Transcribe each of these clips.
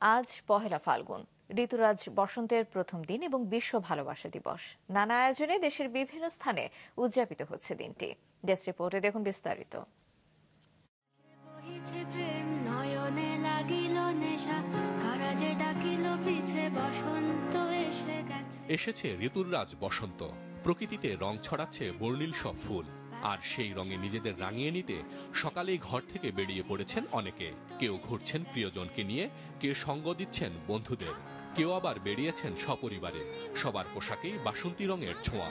আজ পহেলা ফাল্গুন, ঋতুরাজ বসন্তের প্রথম দিন এবং বিশ্ব ভালোবাসা দিবস। নানা আয়োজনে দেশের বিভিন্ন স্থানে উদযাপিত হচ্ছে দিনটি। ডেস্ক রিপোর্টে দেখুন বিস্তারিত। এসেছে ঋতুরাজ বসন্ত। প্রকৃতিতে রং ছড়াচ্ছে বর্ণিল সব ফুল, আর সেই রঙে নিজেদের রাঙিয়ে নিতে সকালেই ঘর থেকে বেরিয়ে পড়েছেন অনেকে। কেউ ঘুরছেন প্রিয়জনকে নিয়ে, কেউ সঙ্গ দিচ্ছেন বন্ধুদের, কেউ আবার বেরিয়েছেন সপরিবারে। সবার পোশাকেই বাসন্তী রঙের ছোঁয়া।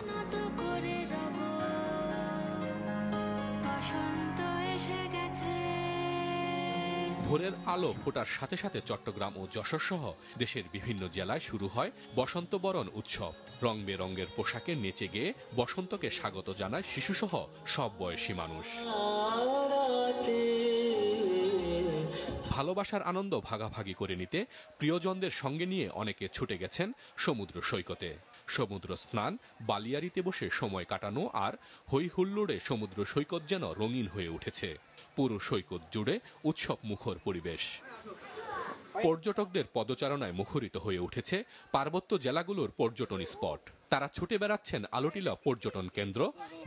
ভোরের আলো ফোটার সাথে সাথে চট্টগ্রাম ও যশোর সহ দেশের বিভিন্ন জেলায় শুরু হয় বসন্ত বরণ উৎসব। রং বেরঙের পোশাকে নেচে গেয়ে বসন্তকে স্বাগত জানায় শিশুসহ সব বয়সী মানুষ। ভালোবাসার আনন্দ ভাগাভাগি করে নিতে প্রিয়জনদের সঙ্গে নিয়ে অনেকে ছুটে গেছেন সমুদ্র সৈকতে। সমুদ্র স্নান, বালিয়াড়িতে বসে সময় কাটানো আর হই হুল্লোড়ে সমুদ্র সৈকত যেন রঙিন হয়ে উঠেছে। পুরো সৈকত জুড়ে উৎসব মুখর পরিবেশ। পর্যটকদের পদচারণায় মুখরিত হয়ে উঠেছে পার্বত্য জেলাগুলোর পর্যটন স্পট। তারা ছুটে বেড়াচ্ছেন আলোটিলা পর্যটন কেন্দ্র,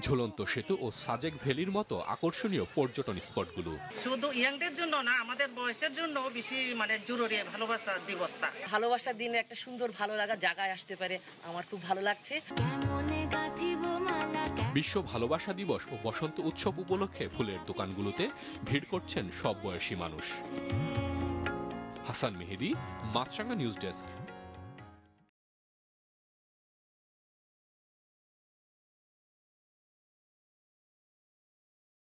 ঝুলন্ত সেতু ও সাজেক ভ্যালির মতো আকর্ষণীয় পর্যটন স্পটগুলো। শুধু ইয়াংদের জন্য না, আমাদের বয়সের জন্য বেশি জরুরি ভালোবাসা দিবসটা। ভালোবাসার দিনে একটা সুন্দর ভালো লাগা জায়গায় আসতে পারে, আমার খুব ভালো লাগছে। বিশ্ব ভালোবাসা দিবস ও বসন্ত উৎসব উপলক্ষে ফুলের দোকানগুলোতে ভিড় করছেন সব বয়সী মানুষ। হাসান মেহেদী, মাছরাঙা নিউজ ডেস্ক।